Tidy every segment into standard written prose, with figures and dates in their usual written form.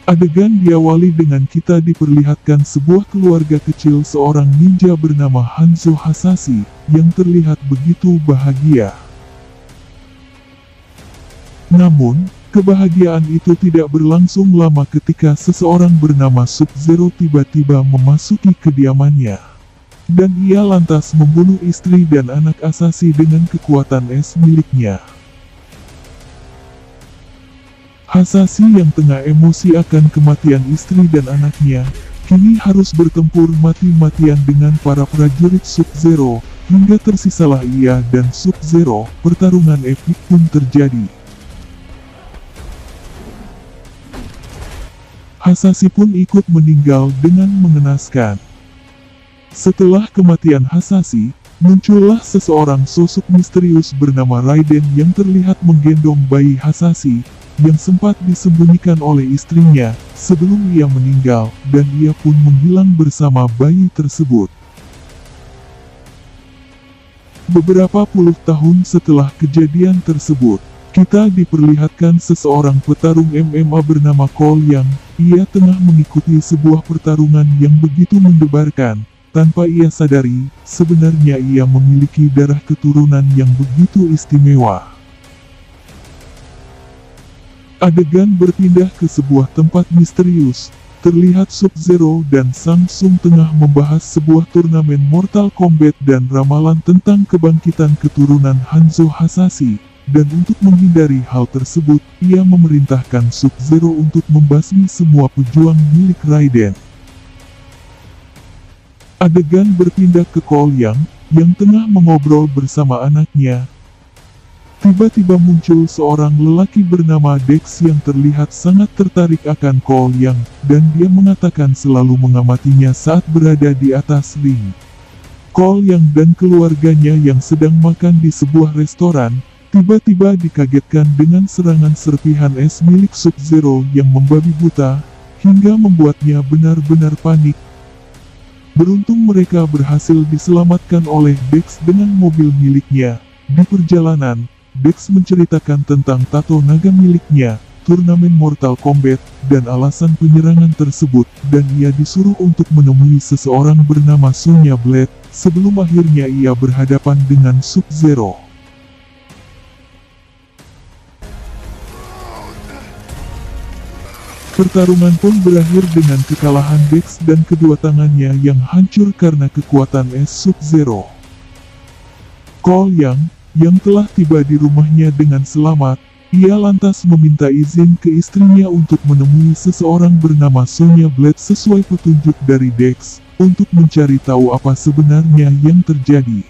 Adegan diawali dengan kita diperlihatkan sebuah keluarga kecil seorang ninja bernama Hanzo Hasashi, yang terlihat begitu bahagia. Namun, kebahagiaan itu tidak berlangsung lama ketika seseorang bernama Sub-Zero tiba-tiba memasuki kediamannya. Dan ia lantas membunuh istri dan anak Hasashi dengan kekuatan es miliknya. Hasashi yang tengah emosi akan kematian istri dan anaknya, kini harus bertempur mati-matian dengan para prajurit Sub-Zero, hingga tersisalah ia dan Sub-Zero. Pertarungan epik pun terjadi. Hasashi pun ikut meninggal dengan mengenaskan. Setelah kematian Hasashi, muncullah seseorang sosok misterius bernama Raiden yang terlihat menggendong bayi Hasashi, yang sempat disembunyikan oleh istrinya sebelum ia meninggal, dan ia pun menghilang bersama bayi tersebut. Beberapa puluh tahun setelah kejadian tersebut, kita diperlihatkan seseorang petarung MMA bernama Cole Young. Ia tengah mengikuti sebuah pertarungan yang begitu mendebarkan. Tanpa ia sadari, sebenarnya ia memiliki darah keturunan yang begitu istimewa. Adegan berpindah ke sebuah tempat misterius. Terlihat Sub-Zero dan Samsung tengah membahas sebuah turnamen Mortal Kombat dan ramalan tentang kebangkitan keturunan Hanzo Hasashi. Dan untuk menghindari hal tersebut, ia memerintahkan Sub-Zero untuk membasmi semua pejuang milik Raiden. Adegan berpindah ke Cole Young, yang tengah mengobrol bersama anaknya. Tiba-tiba muncul seorang lelaki bernama Dex yang terlihat sangat tertarik akan Cole Young, dan dia mengatakan selalu mengamatinya saat berada di atas ring. Cole Young dan keluarganya yang sedang makan di sebuah restoran, tiba-tiba dikagetkan dengan serangan serpihan es milik Sub-Zero yang membabi buta, hingga membuatnya benar-benar panik. Beruntung mereka berhasil diselamatkan oleh Dex dengan mobil miliknya. Di perjalanan, Dex menceritakan tentang tato naga miliknya, turnamen Mortal Kombat, dan alasan penyerangan tersebut, dan ia disuruh untuk menemui seseorang bernama Sonya Blade, sebelum akhirnya ia berhadapan dengan Sub-Zero. Pertarungan pun berakhir dengan kekalahan Dex dan kedua tangannya yang hancur karena kekuatan es Sub-Zero. Cole Young, yang telah tiba di rumahnya dengan selamat, ia lantas meminta izin ke istrinya untuk menemui seseorang bernama Sonya Blade sesuai petunjuk dari Dex, untuk mencari tahu apa sebenarnya yang terjadi.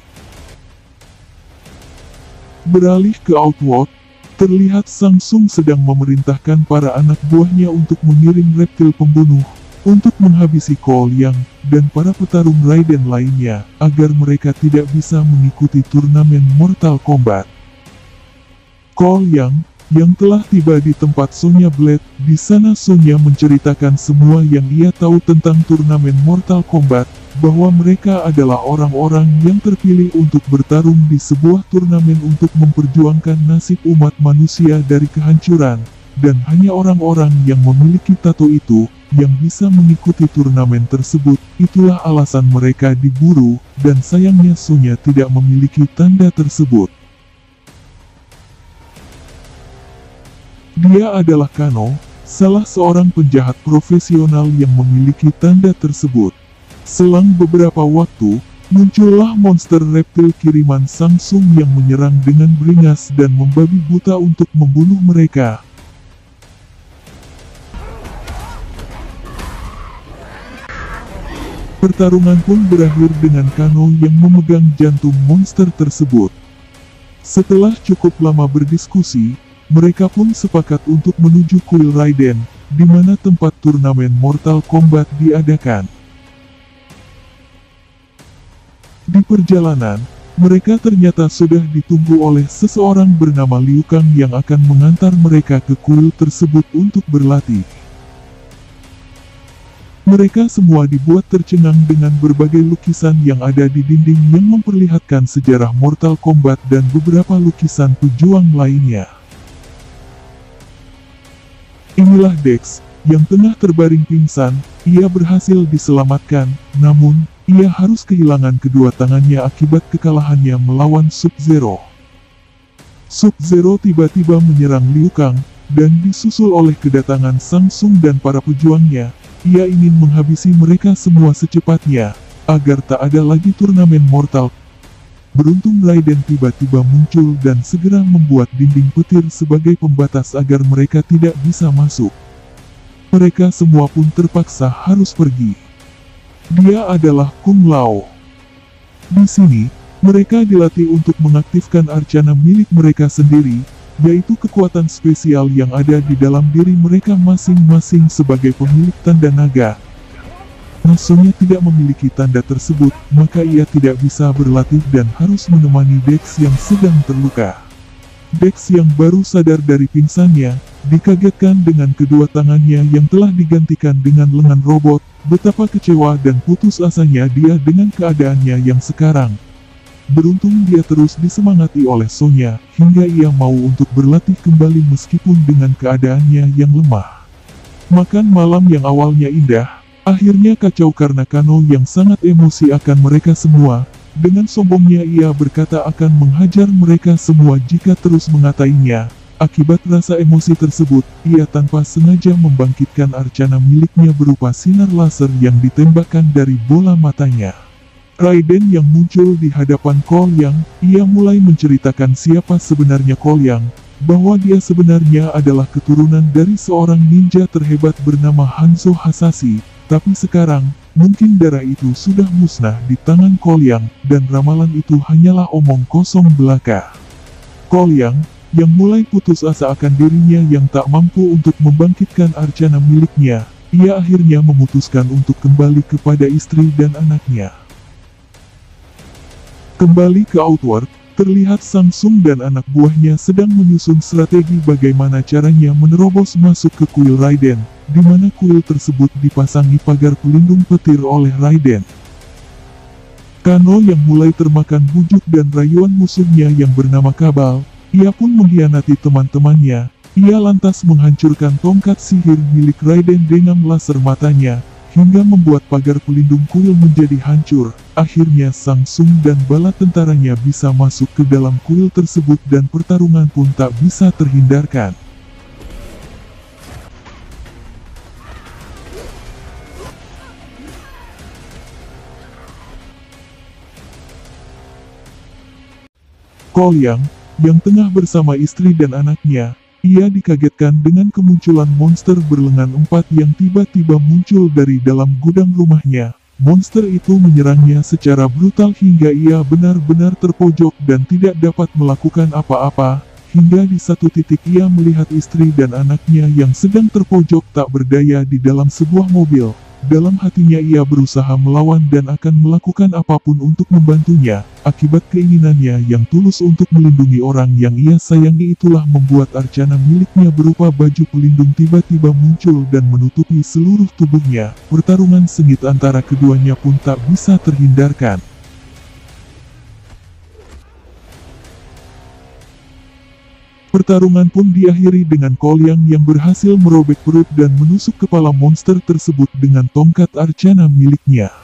Beralih ke Outworld, terlihat Samsung sedang memerintahkan para anak buahnya untuk mengirim reptil pembunuh, untuk menghabisi Cole Young, dan para petarung Raiden lainnya, agar mereka tidak bisa mengikuti turnamen Mortal Kombat. Cole Young, yang telah tiba di tempat Sonya Blade, di sana Sonya menceritakan semua yang ia tahu tentang turnamen Mortal Kombat, bahwa mereka adalah orang-orang yang terpilih untuk bertarung di sebuah turnamen untuk memperjuangkan nasib umat manusia dari kehancuran, dan hanya orang-orang yang memiliki tato itu, yang bisa mengikuti turnamen tersebut. Itulah alasan mereka diburu, dan sayangnya Sonya tidak memiliki tanda tersebut. Dia adalah Kano, salah seorang penjahat profesional yang memiliki tanda tersebut. Selang beberapa waktu, muncullah monster reptil kiriman Samsung yang menyerang dengan beringas dan membabi buta untuk membunuh mereka. Pertarungan pun berakhir dengan Kano yang memegang jantung monster tersebut. Setelah cukup lama berdiskusi, mereka pun sepakat untuk menuju kuil Raiden, di mana tempat turnamen Mortal Kombat diadakan. Di perjalanan, mereka ternyata sudah ditunggu oleh seseorang bernama Liu Kang yang akan mengantar mereka ke kuil tersebut untuk berlatih. Mereka semua dibuat tercengang dengan berbagai lukisan yang ada di dinding yang memperlihatkan sejarah Mortal Kombat dan beberapa lukisan pejuang lainnya. Inilah Dex, yang tengah terbaring pingsan. Ia berhasil diselamatkan, namun, ia harus kehilangan kedua tangannya akibat kekalahannya melawan Sub-Zero. Sub-Zero tiba-tiba menyerang Liu Kang, dan disusul oleh kedatangan Shang Tsung dan para pejuangnya. Ia ingin menghabisi mereka semua secepatnya, agar tak ada lagi turnamen mortal. Beruntung Raiden tiba-tiba muncul dan segera membuat dinding petir sebagai pembatas agar mereka tidak bisa masuk. Mereka semua pun terpaksa harus pergi. Dia adalah Kung Lao. Di sini, mereka dilatih untuk mengaktifkan arcana milik mereka sendiri, yaitu kekuatan spesial yang ada di dalam diri mereka masing-masing sebagai pemilik tanda naga. Musuhnya tidak memiliki tanda tersebut, maka ia tidak bisa berlatih dan harus menemani Dex yang sedang terluka. Dex yang baru sadar dari pingsannya, dikagetkan dengan kedua tangannya yang telah digantikan dengan lengan robot. Betapa kecewa dan putus asanya dia dengan keadaannya yang sekarang. Beruntung dia terus disemangati oleh Sonya, hingga ia mau untuk berlatih kembali meskipun dengan keadaannya yang lemah. Makan malam yang awalnya indah, akhirnya kacau karena Kano yang sangat emosi akan mereka semua. Dengan sombongnya ia berkata akan menghajar mereka semua jika terus mengatainya. Akibat rasa emosi tersebut, ia tanpa sengaja membangkitkan arcana miliknya berupa sinar laser yang ditembakkan dari bola matanya. Raiden yang muncul di hadapan Cole Yang, ia mulai menceritakan siapa sebenarnya Cole Yang, bahwa dia sebenarnya adalah keturunan dari seorang ninja terhebat bernama Hanzo Hasashi, tapi sekarang, mungkin darah itu sudah musnah di tangan Cole Yang, dan ramalan itu hanyalah omong kosong belaka. Cole yang mulai putus asa akan dirinya yang tak mampu untuk membangkitkan arcana miliknya, ia akhirnya memutuskan untuk kembali kepada istri dan anaknya. Kembali ke Outworld, terlihat Shang Tsung dan anak buahnya sedang menyusun strategi bagaimana caranya menerobos masuk ke kuil Raiden, di mana kuil tersebut dipasangi pagar pelindung petir oleh Raiden. Kano yang mulai termakan bujuk dan rayuan musuhnya yang bernama Kabal, ia pun mengkhianati teman-temannya. Ia lantas menghancurkan tongkat sihir milik Raiden dengan laser matanya, hingga membuat pagar pelindung kuil menjadi hancur. Akhirnya Shang Tsung dan bala tentaranya bisa masuk ke dalam kuil tersebut dan pertarungan pun tak bisa terhindarkan. Cole yang tengah bersama istri dan anaknya, ia dikagetkan dengan kemunculan monster berlengan 4 yang tiba-tiba muncul dari dalam gudang rumahnya. Monster itu menyerangnya secara brutal hingga ia benar-benar terpojok dan tidak dapat melakukan apa-apa, hingga di satu titik ia melihat istri dan anaknya yang sedang terpojok tak berdaya di dalam sebuah mobil. Dalam hatinya ia berusaha melawan dan akan melakukan apapun untuk membantunya. Akibat keinginannya yang tulus untuk melindungi orang yang ia sayangi itulah membuat arcana miliknya berupa baju pelindung tiba-tiba muncul dan menutupi seluruh tubuhnya. Pertarungan sengit antara keduanya pun tak bisa terhindarkan. Pertarungan pun diakhiri dengan Cole yang berhasil merobek perut dan menusuk kepala monster tersebut dengan tongkat arcana miliknya.